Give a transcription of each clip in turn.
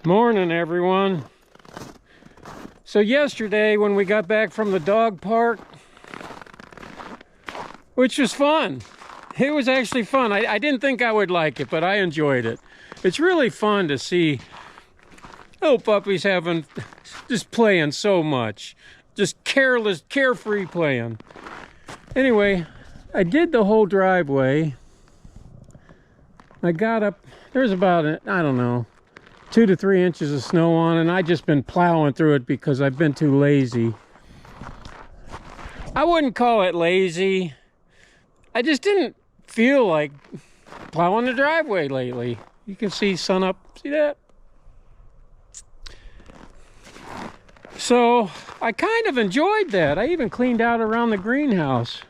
Morning, everyone. So yesterday when we got back from the dog park, which was fun. It was actually fun. I didn't think I would like it, but I enjoyed it. It's really fun to see little puppies just playing so much. Just careless, carefree playing. Anyway, I did the whole driveway. I got up, there's about, I don't know, 2 to 3 inches of snow on, and I just been plowing through it because I've been too lazy. I wouldn't call it lazy. I just didn't feel like plowing the driveway lately. You can see sun up, see that? So I kind of enjoyed that. I even cleaned out around the greenhouse.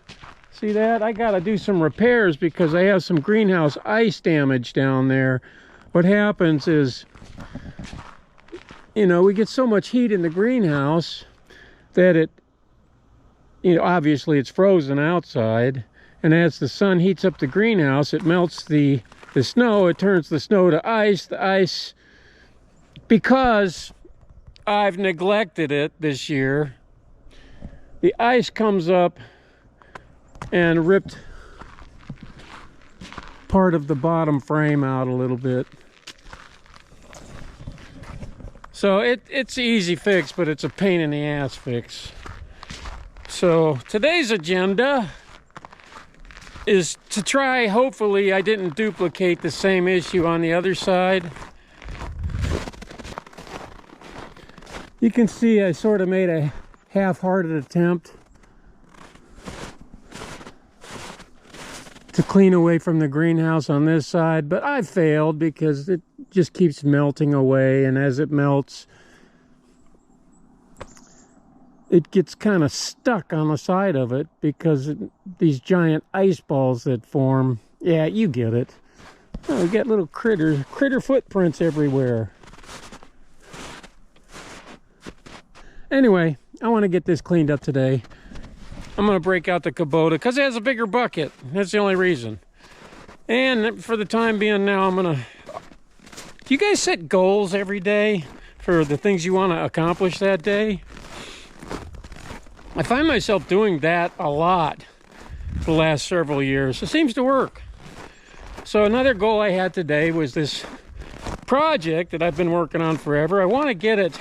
See that? I got to do some repairs because I have some greenhouse ice damage down there. What happens is, you know, we get so much heat in the greenhouse that it, you know, obviously it's frozen outside. And as the sun heats up the greenhouse, it melts the snow. It turns the snow to ice. The ice, because I've neglected it this year, the ice comes up and ripped part of the bottom frame out a little bit. So it's an easy fix, but it's a pain in the ass fix. So today's agenda is to try, hopefully I didn't duplicate the same issue on the other side. You can see I sort of made a half-hearted attempt to clean away from the greenhouse on this side, but I failed because it just keeps melting away, and as it melts, it gets kind of stuck on the side of it because these giant ice balls that form. Yeah, you get it. Oh, we got little critter footprints everywhere. Anyway, I want to get this cleaned up today. I'm going to break out the Kubota because it has a bigger bucket. That's the only reason. And for the time being now, I'm going to... Do you guys set goals every day for the things you want to accomplish that day? I find myself doing that a lot the last several years. It seems to work. So another goal I had today was this project that I've been working on forever. I want to get it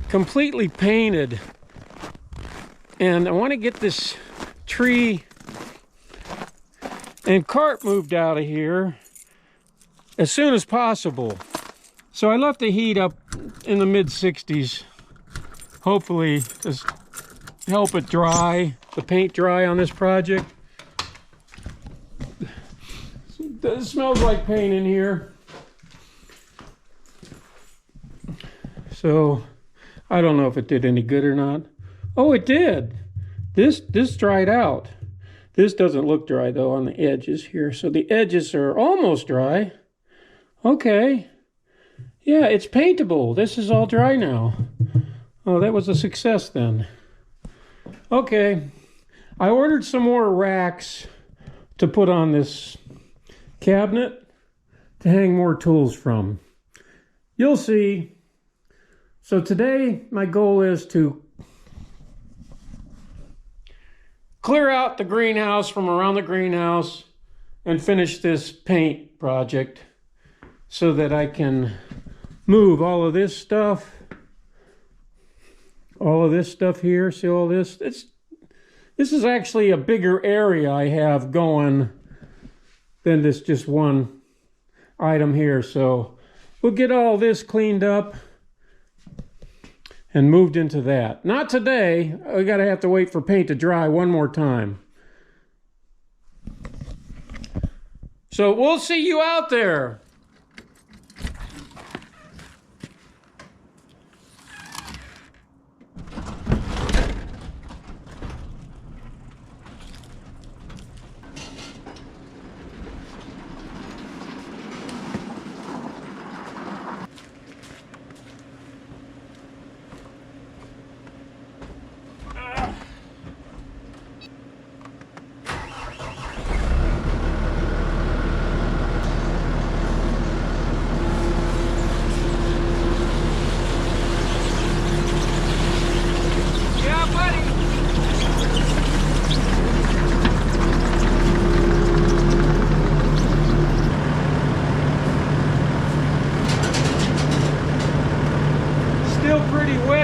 completely painted, and I want to get this tree and cart moved out of here as soon as possible. So I left the heat up in the mid-60s, hopefully just help it dry, the paint dry on this project. It smells like paint in here. So I don't know if it did any good or not. Oh, it did. This dried out. This doesn't look dry though on the edges here. So the edges are almost dry. Okay. Yeah, it's paintable. This is all dry now. Oh, that was a success then. Okay. I ordered some more racks to put on this cabinet to hang more tools from. You'll see. So today, my goal is to clear out the greenhouse from around the greenhouse and finish this paint project so that I can move all of this stuff here. See all this? This is actually a bigger area I have going than this just one item here. So we'll get all this cleaned up and moved into that. Not today. We gotta have to wait for paint to dry one more time. So we'll see you out there.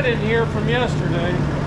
wet in here from yesterday.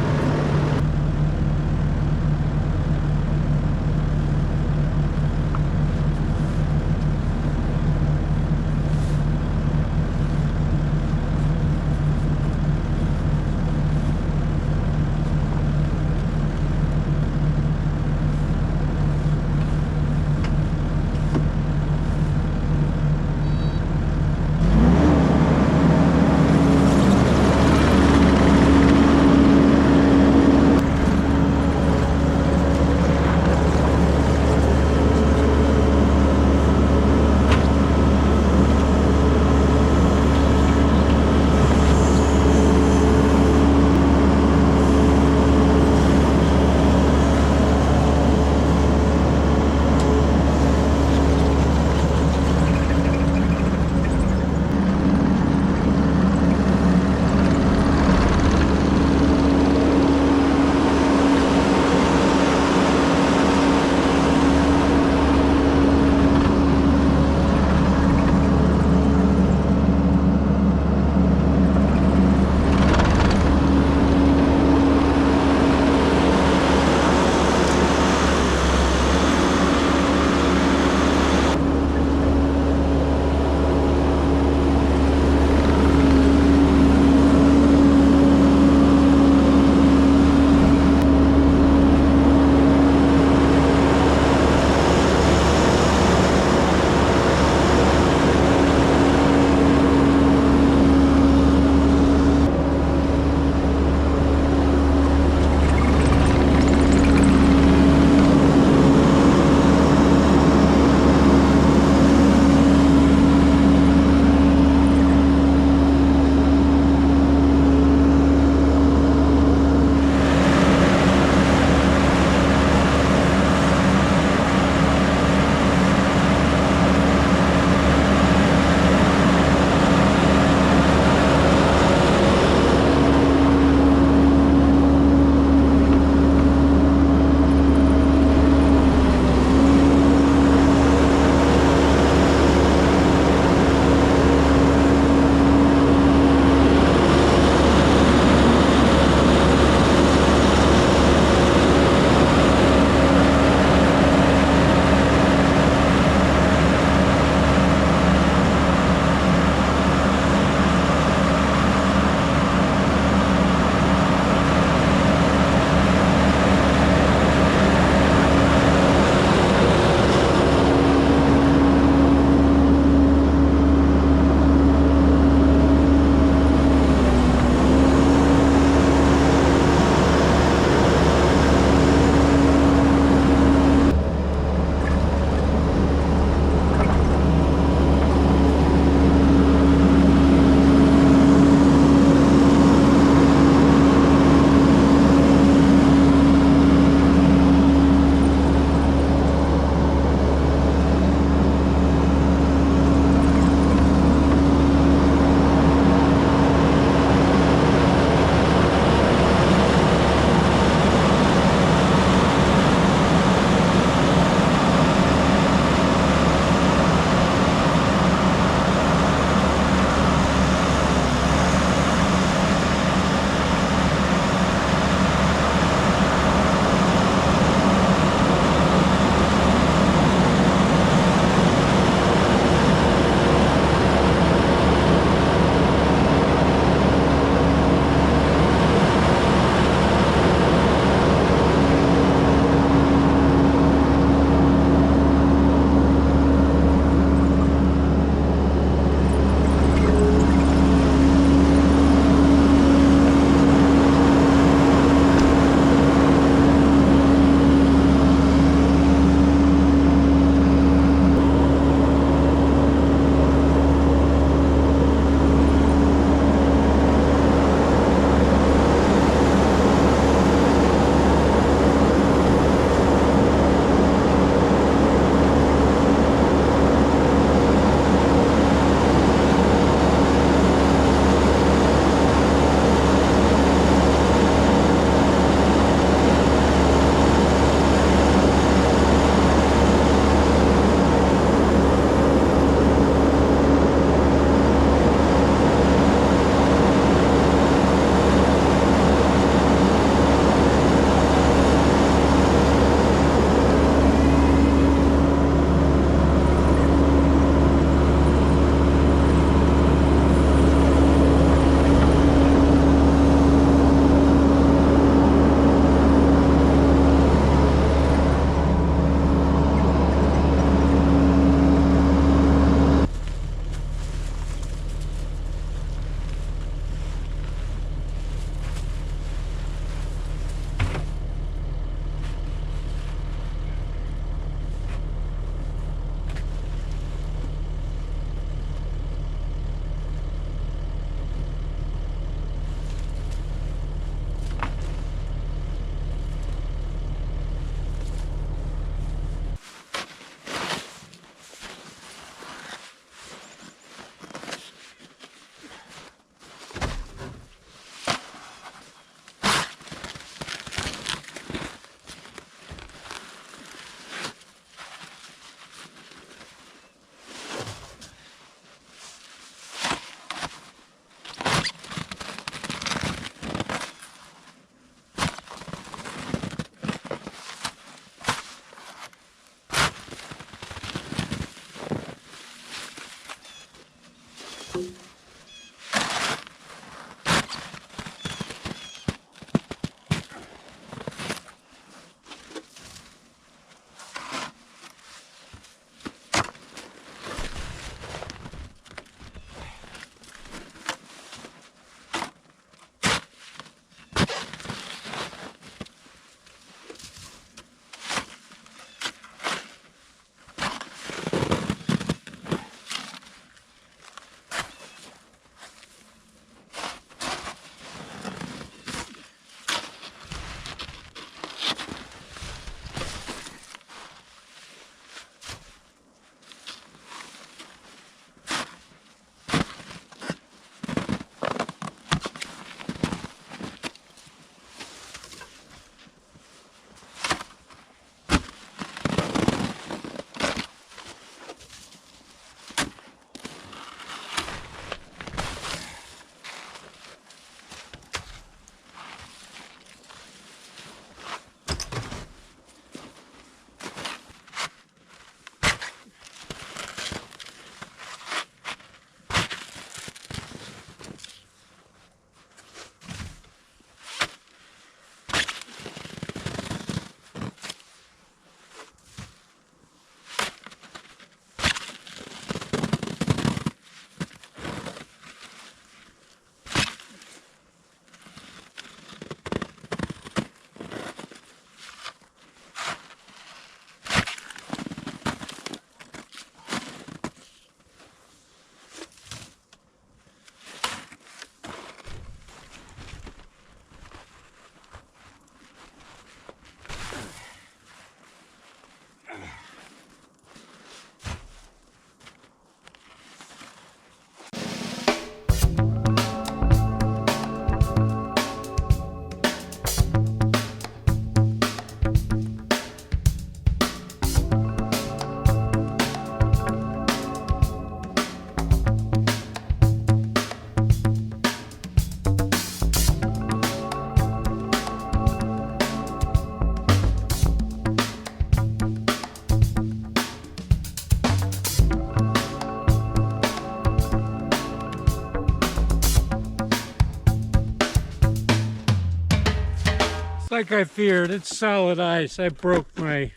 Like I feared, it's solid ice. I broke my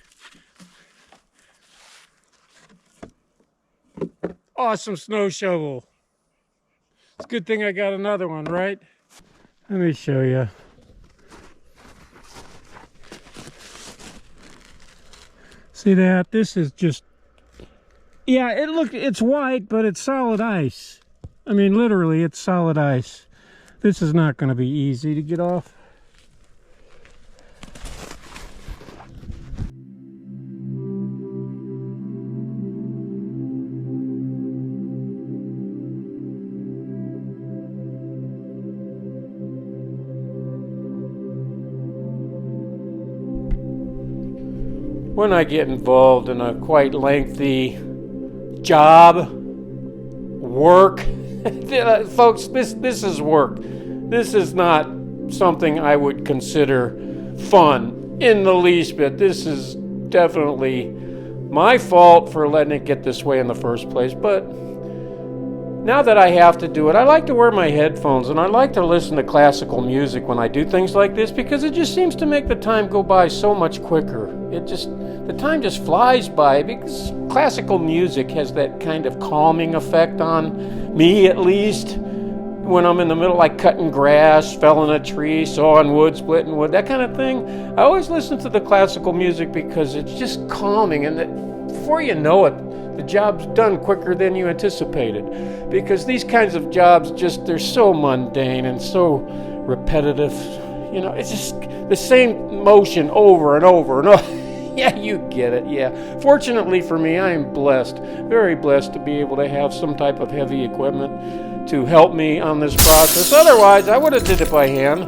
awesome snow shovel. It's a good thing I got another one, right? Let me show you. See that? This is just, yeah, it's white, but it's solid ice. I mean, literally, it's solid ice. This is not going to be easy to get off. When I get involved in a quite lengthy job, work, folks, this is work. This is not something I would consider fun in the least bit. This is definitely my fault for letting it get this way in the first place, but now that I have to do it, I like to wear my headphones and I like to listen to classical music when I do things like this because it just seems to make the time go by so much quicker. The time just flies by because classical music has that kind of calming effect on me, at least, when I'm in the middle, like cutting grass, felling a tree, sawing wood, splitting wood, that kind of thing. I always listen to the classical music because it's just calming, and before you know it, the job's done quicker than you anticipated. Because these kinds of jobs they're so mundane and so repetitive. You know, it's just the same motion over and over and over. Yeah, you get it, yeah. Fortunately for me, I am blessed, very blessed to be able to have some type of heavy equipment to help me on this process. Otherwise, I would have did it by hand.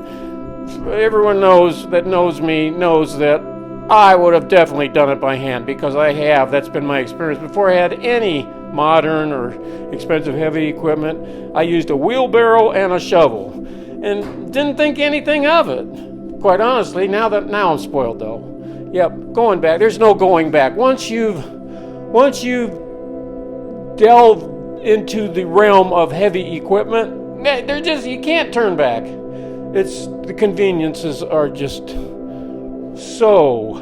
Everyone knows me knows that I would have definitely done it by hand because I have. That's been my experience. Before I had any modern or expensive heavy equipment, I used a wheelbarrow and a shovel and didn't think anything of it. Quite honestly, now I'm spoiled though. Yep, going back. There's no going back. Once you've delved into the realm of heavy equipment, you can't turn back. The conveniences are just so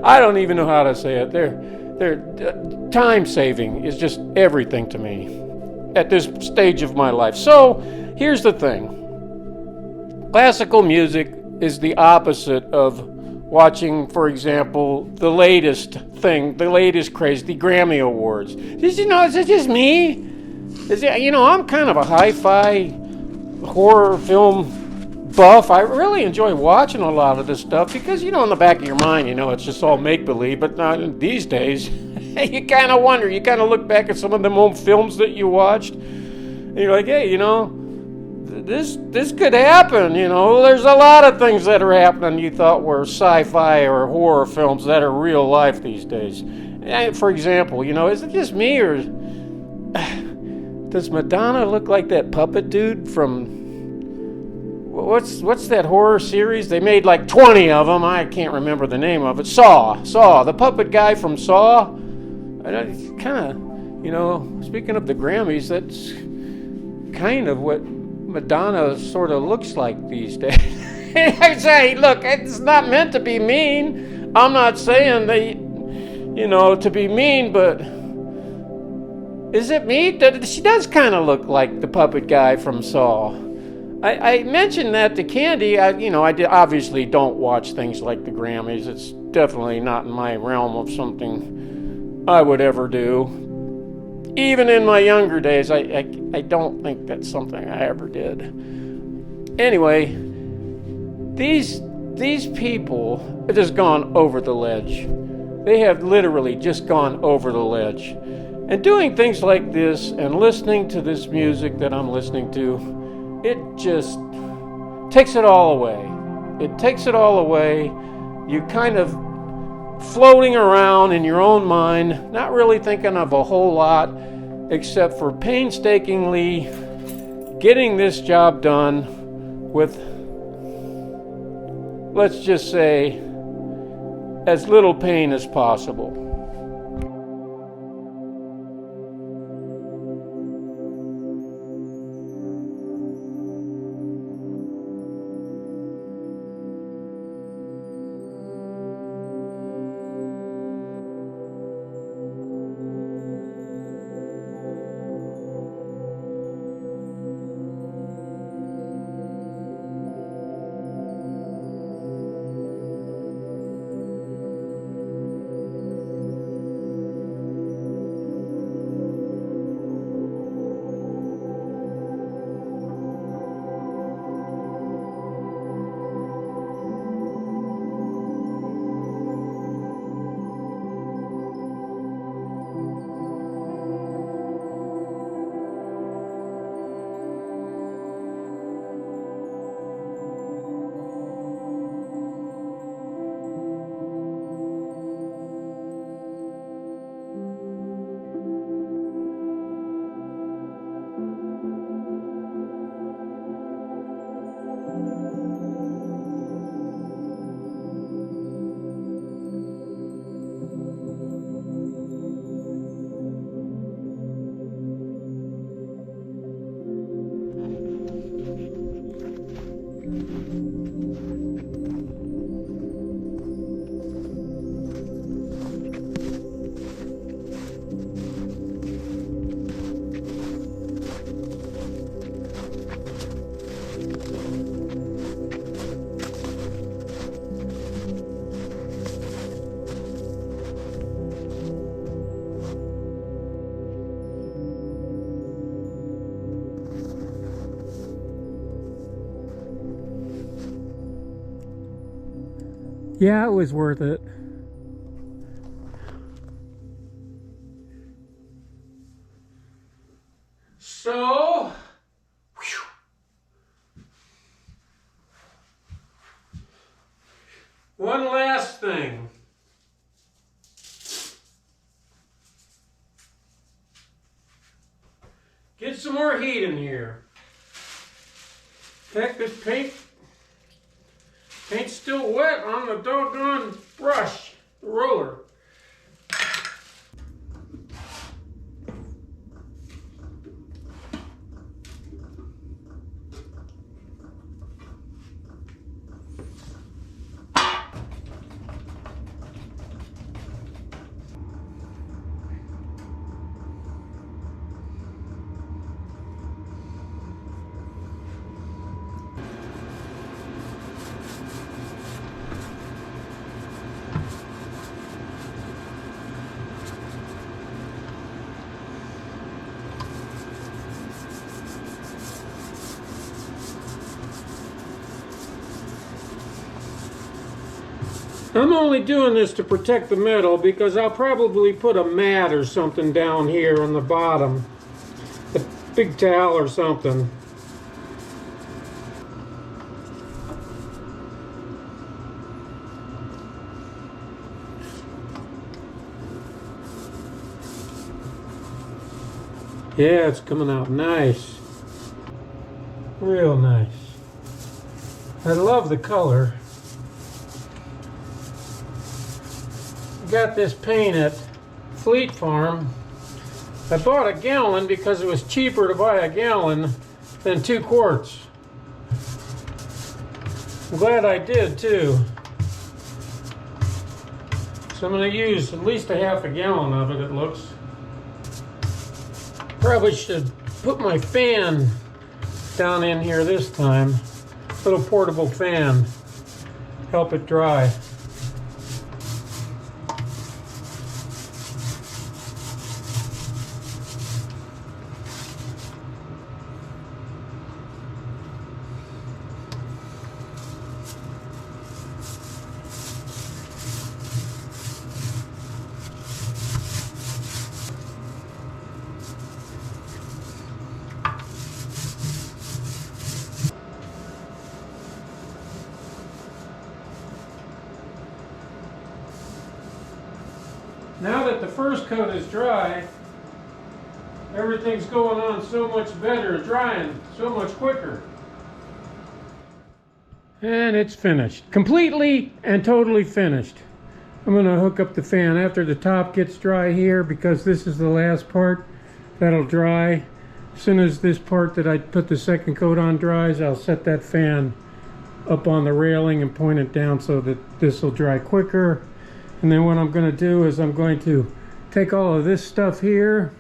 I don't even know how to say it. They're time saving is just everything to me at this stage of my life. So here's the thing. Classical music is the opposite of watching, for example, the latest craze, the Grammy Awards. Is it just me? I'm kind of a hi-fi horror film buff. I really enjoy watching a lot of this stuff because, in the back of your mind, it's just all make-believe. But not these days, you kind of wonder. You kind of look back at some of them old films that you watched, and you're like, hey, this could happen. There's a lot of things that are happening you thought were sci-fi or horror films that are real life these days. For example, is it just me or does Madonna look like that puppet dude from what's that horror series? They made like 20 of them. I can't remember the name of it. Saw, the puppet guy from Saw. It's kind of, speaking of the Grammys, that's kind of what Madonna sort of looks like these days. I say, look, it's not meant to be mean. I'm not saying that, to be mean, but is it me? She does kind of look like the puppet guy from Saw. I mentioned that to Candy. I obviously don't watch things like the Grammys. It's definitely not in my realm of something I would ever do. Even in my younger days, I don't think that's something I ever did. Anyway, these people have just gone over the ledge. They have literally just gone over the ledge. And doing things like this and listening to this music that I'm listening to, it just takes it all away. It takes it all away. You kind of floating around in your own mind, not really thinking of a whole lot except for painstakingly getting this job done with, let's just say, as little pain as possible. Yeah, it was worth it. So, one last thing. Get some more heat in here. Heck, this paint's still wet on the doggone brush, the roller. I'm only doing this to protect the metal because I'll probably put a mat or something down here on the bottom. A big towel or something. Yeah, it's coming out nice. Real nice. I love the color. Got this paint at Fleet Farm. I bought a gallon because it was cheaper to buy a gallon than 2 quarts. I'm glad I did too. So I'm going to use at least a half a gallon of it, it looks. Probably should put my fan down in here this time. Little portable fan. Help it dry. Now that the first coat is dry, everything's going on so much better, drying so much quicker. And it's finished. Completely and totally finished. I'm going to hook up the fan after the top gets dry here because this is the last part that'll dry. As soon as this part that I put the second coat on dries, I'll set that fan up on the railing and point it down so that this will dry quicker. And then what I'm going to do is I'm going to take all of this stuff here,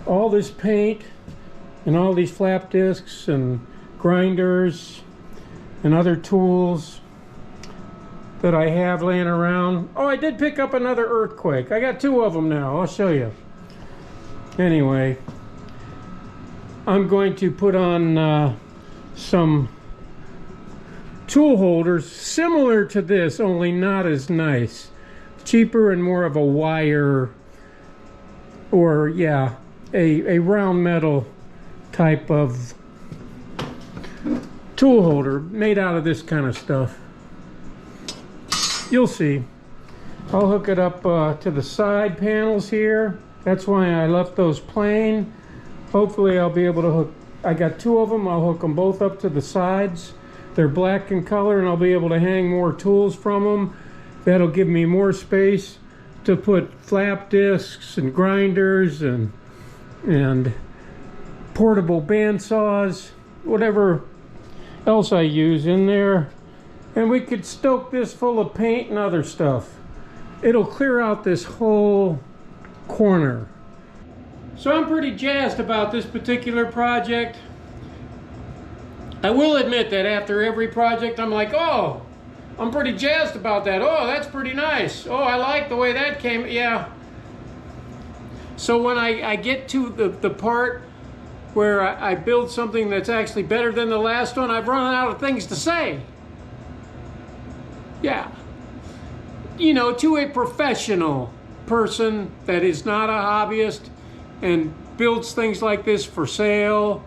all this paint, and all these flap discs and grinders and other tools that I have laying around. Oh, I did pick up another earthquake. I got 2 of them now. I'll show you. Anyway, I'm going to put on some tool holders similar to this, only not as nice. Cheaper and more of a wire, or yeah, a round metal type of tool holder made out of this kind of stuff. You'll see. I'll hook it up to the side panels here. That's why I left those plain. Hopefully I'll be able to hook, I got 2 of them, I'll hook them both up to the sides. They're black in color and I'll be able to hang more tools from them. That'll give me more space to put flap discs and grinders and portable bandsaws, whatever else I use in there. And we could stoke this full of paint and other stuff. It'll clear out this whole corner. So I'm pretty jazzed about this particular project. I will admit that after every project I'm like, oh, I'm pretty jazzed about that. Oh, that's pretty nice. Oh, I like the way that came. Yeah. So when I get to the part where I build something that's actually better than the last one, I've run out of things to say. Yeah. You know, to a professional person that is not a hobbyist and builds things like this for sale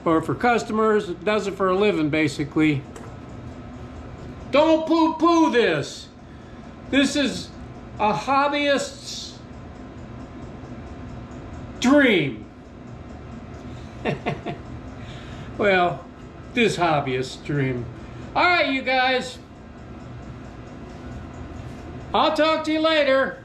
or for customers, does it for a living basically. Don't poo-poo this. This is a hobbyist's dream. Well, this hobbyist's dream. All right, you guys. I'll talk to you later.